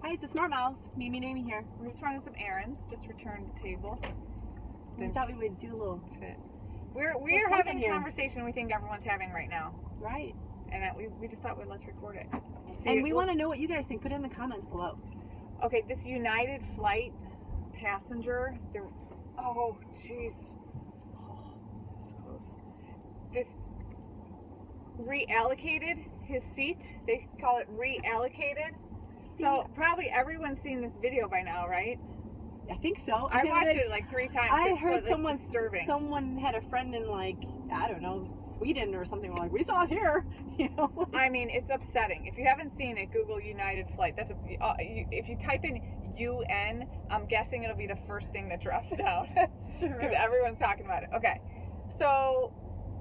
Hi, it's the SmartMouths. Mimi here. We're just running some errands. Just returned the table. We thought we would do a little fit. We're having a conversation we think everyone's having right now. Right. And we just thought, let's record it. And we want to know what you guys think. Put it in the comments below. Okay, this United flight passenger. Oh, jeez. Oh, that's close. This reallocated his seat. They call it reallocated. So probably everyone's seen this video by now, right? I think so. I watched it like 3 times. I heard disturbing. Someone had a friend in I don't know, Sweden or something. Like, we saw it here. I mean, it's upsetting. If you haven't seen it, Google United flight. If you type in UN, I'm guessing it'll be the first thing that drops down. That's true. Because everyone's talking about it. Okay, so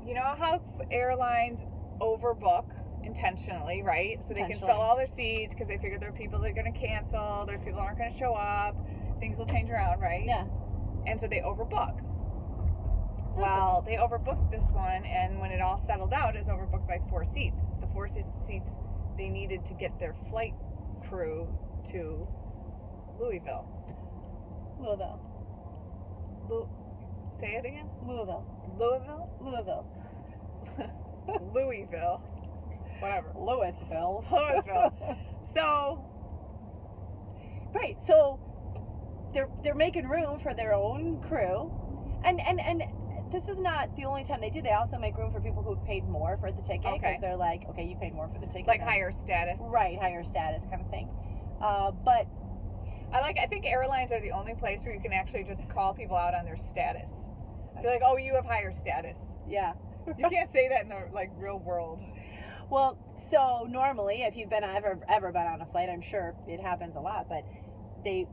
you know how airlines overbook intentionally, right? So they can fill all their seats because they figure there are people that are going to cancel, there are people that aren't going to show up, things will change around, right? Yeah. And so they overbook. Well, they overbooked this one, and when it all settled out, it was overbooked by 4 seats. The 4 seats they needed to get their flight crew to Louisville. Say it again? Louisville. Louisville. Whatever. Louisville. So, right. So they're making room for their own crew, and this is not the only time they do. They also make room for people who've paid more for the ticket because they're like, okay, you paid more for the ticket, like higher status, right? Higher status kind of thing. But I think airlines are the only place where you can actually just call people out on their status. Be like, oh, you have higher status. Yeah. You can't say that in the real world. Well, so normally, if you've been ever been on a flight, I'm sure it happens a lot, but they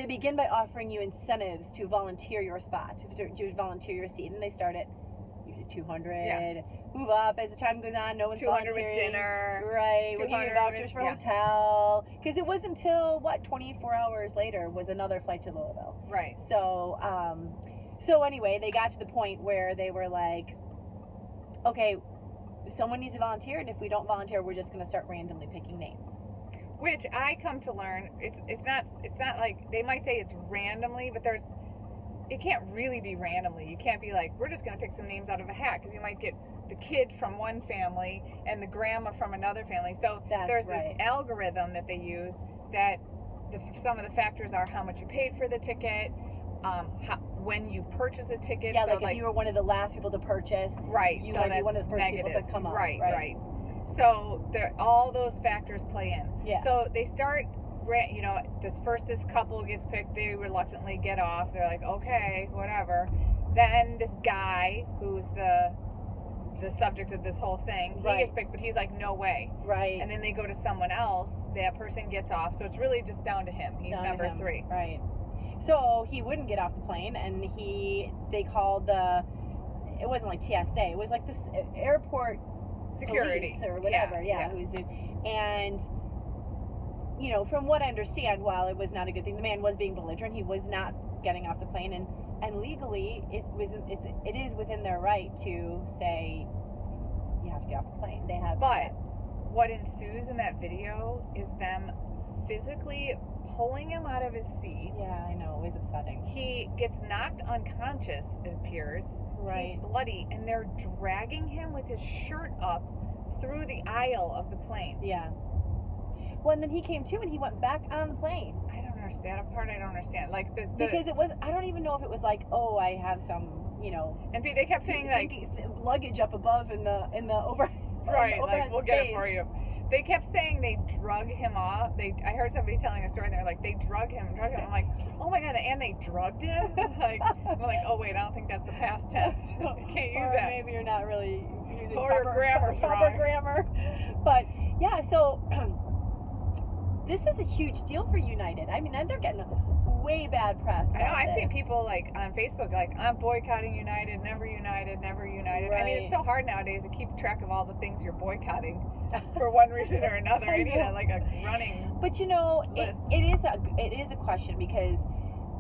begin by offering you incentives to volunteer your spot, to volunteer your seat, and they start at usually 200, move up as the time goes on. No one's 200 volunteering. with dinner, right? We'll give you vouchers for hotel, because it wasn't until 24 hours later was another flight to Louisville, right? So anyway, they got to the point where they were like, okay, someone needs to volunteer, and if we don't volunteer, we're just going to start randomly picking names. Which I come to learn, it's not like they might say it's randomly, but it can't really be randomly. You can't be like, we're just going to pick some names out of a hat, because you might get the kid from one family and the grandma from another family. So there's this algorithm that they use that some of the factors are how much you paid for the ticket, when you purchase the ticket. Yeah, so like if you were one of the last people to purchase, right? You so might be one of the first people to come up. Right. So all those factors play in. Yeah. So they start, this couple gets picked. They reluctantly get off. They're like, okay, whatever. Then this guy who's the subject of this whole thing, he gets picked, but he's like, no way. Right. And then they go to someone else. That person gets off. So it's really just down to him. He's number 3. Right. So he wouldn't get off the plane, and they called it wasn't like TSA. It was like this airport security police or whatever, and from what I understand, while it was not a good thing, the man was being belligerent. He was not getting off the plane, and legally it is within their right to say you have to get off the plane. But what ensues in that video is them physically pulling him out of his seat. Yeah, I know, it was upsetting. He gets knocked unconscious, it appears. Right. He's bloody, and they're dragging him with his shirt up through the aisle of the plane. Yeah. Well, and then he came to, and he went back on the plane. I don't understand. That part I don't understand. Like because it was, I don't even know if it was like, oh, I have some, And they kept saying like luggage up above in the over. Right, like we'll get it for you. They kept saying they drug him off. I heard somebody telling a story, and they're like, they drug him. I'm like, oh my god, and they drugged him? I'm like, oh wait, I don't think that's the past tense. You can't use that. Maybe you're not really using proper grammar. But yeah, so this is a huge deal for United. I mean, they're getting way bad press. I know. I've seen people like on Facebook like, I'm boycotting United, never United, never United. Right. I mean, it's so hard nowadays to keep track of all the things you're boycotting for one reason or another. You need a running. But list. it is a question, because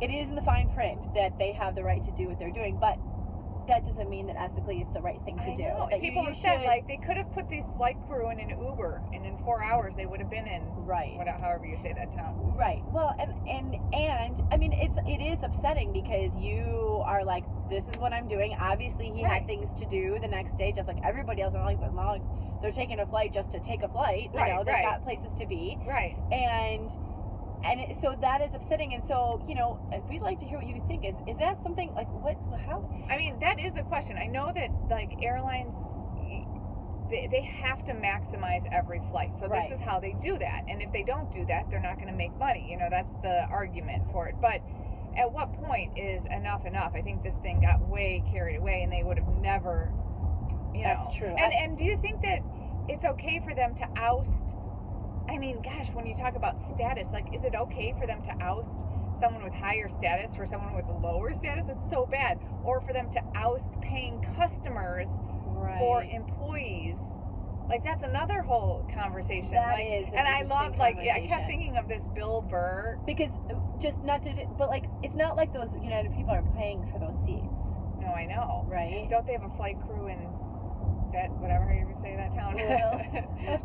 it is in the fine print that they have the right to do what they're doing. But that doesn't mean that ethically it's the right thing to I do. know. That People you have said, should- like, they could have put these flight crew in an Uber, and in 4 hours they would have been in, right. however you say that town. Right. Well, and I mean, it is upsetting because you are like, this is what I'm doing. Obviously, he Right. had things to do the next day, just like everybody else. But not like they're taking a flight just to take a flight. You Right, know, they've right. got places to be, Right. so that is upsetting. And so, you know, we'd like to hear what you think. Is that something like how? I mean, that is the question. I know that, like, airlines, they have to maximize every flight. So Right. this is how they do that. And if they don't do that, they're not going to make money. You know, that's the argument for it. But at what point is enough enough? I think this thing got way carried away, and they would have never, you know. That's true. And do you think that it's okay for them to oust? I mean, gosh, when you talk about status, like, is it okay for them to oust someone with higher status for someone with lower status? It's so bad. Or for them to oust paying customers for employees. Like, that's another whole conversation. That like, is an and I love, like, I conversation. kept thinking of this Bill Burr. Because just not to, but like, it's not like those United people are paying for those seats, No, I know. right? Don't they have a flight crew in that, whatever you say that town, Well.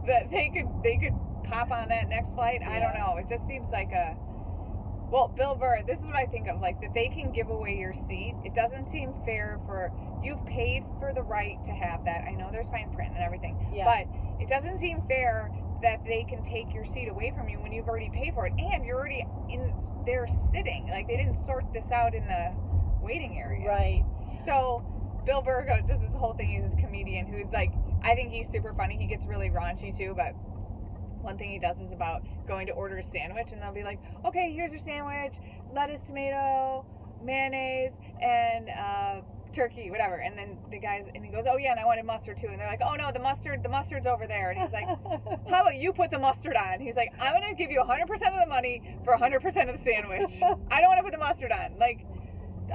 that they could pop on that next flight? I don't know. It just seems like a. Well, Bill Burr, this is what I think of, like, that they can give away your seat. It doesn't seem fair you've paid for the right to have that. I know there's fine print and everything, but it doesn't seem fair that they can take your seat away from you when you've already paid for it and you're already in there sitting. Like, they didn't sort this out in the waiting area. Right. So Bill Burr does this whole thing. He's this comedian who's like, I think he's super funny. He gets really raunchy too, but one thing he does is about going to order a sandwich, and they'll be like, okay, here's your sandwich, lettuce, tomato, mayonnaise, and turkey, whatever. And then the guys, and he goes, oh yeah, and I wanted mustard too. And they're like, oh no, the mustard's over there. And he's like, how about you put the mustard on? He's like, I'm gonna give you 100% of the money for 100% of the sandwich. I don't want to put the mustard on. Like,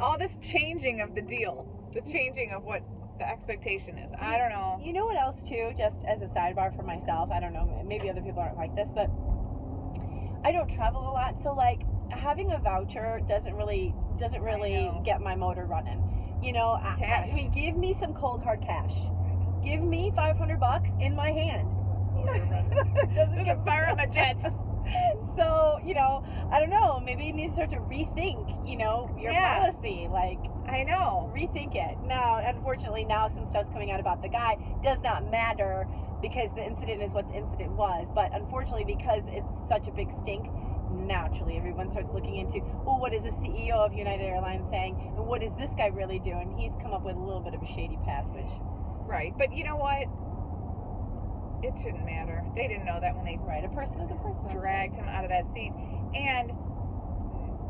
all this changing of the deal, the changing of what the expectation is. I don't know. You know what else too, just as a sidebar for myself, I don't know, maybe other people aren't like this, but I don't travel a lot, so like having a voucher doesn't really get my motor running. You know, I mean, give me some cold hard cash. Give me $500 in my hand. It doesn't get fire up my jets. So, you know, I don't know, maybe you need to start to rethink, you know, your policy. Like, I know. Rethink it. Now, unfortunately, now some stuff's coming out about the guy. Does not matter because the incident is what the incident was. But unfortunately, because it's such a big stink, naturally everyone starts looking into, well, what is the CEO of United Airlines saying? And what is this guy really doing? He's come up with a little bit of a shady past, which... Right. But you know what? It shouldn't matter. They didn't know that when they a person is a person. dragged him out of that seat. And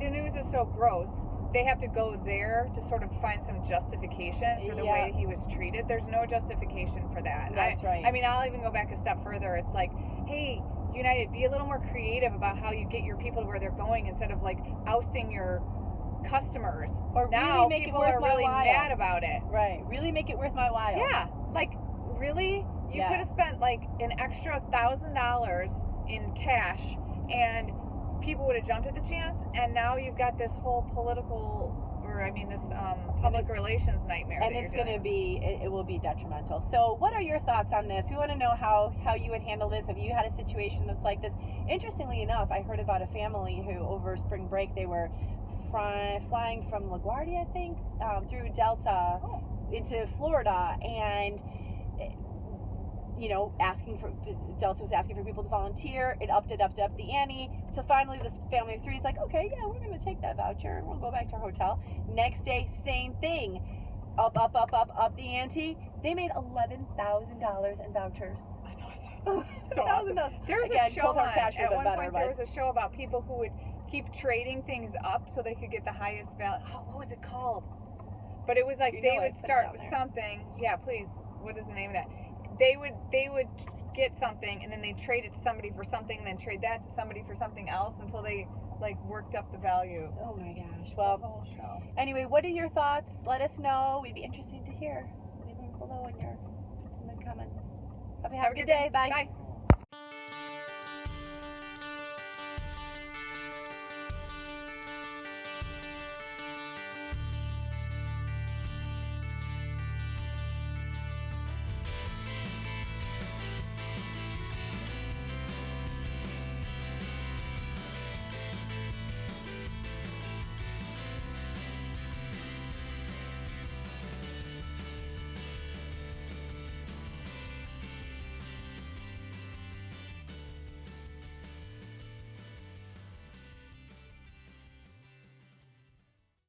the news is so gross. They have to go there to sort of find some justification for the way he was treated. There's no justification for that. That's right. I mean, I'll even go back a step further. It's like, hey, United, be a little more creative about how you get your people to where they're going instead of like ousting your customers. Or now really make people it worth are my really while. mad about it. Right. Really make it worth my while. Yeah. Like, really? You could have spent like an extra $1,000 in cash and people would have jumped at the chance, and now you've got this whole political, or I mean this public relations nightmare. And it's going to be, it will be detrimental. So what are your thoughts on this? We want to know how you would handle this if you had a situation that's like this. Interestingly enough, I heard about a family who over spring break, they were flying from LaGuardia, I think, through Delta into Florida, and you know, Delta was asking for people to volunteer. It upped the ante. So finally this family of three is like, okay, yeah, we're going to take that voucher and we'll go back to our hotel. Next day, same thing. Up the ante. They made $11,000 in vouchers. That's awesome. So $1,000. awesome. There was a show on, at one point there was a show about people who would keep trading things up so they could get the highest value. Oh, what was it called? But it was like they would start with something. Yeah, please. What is the name of that? They would get something and then they trade it to somebody for something and then trade that to somebody for something else until they like worked up the value. Oh my gosh. Well, the whole show. Anyway, what are your thoughts? Let us know. We'd be interested to hear. Leave them below in the comments. Have a good day. Bye. Bye.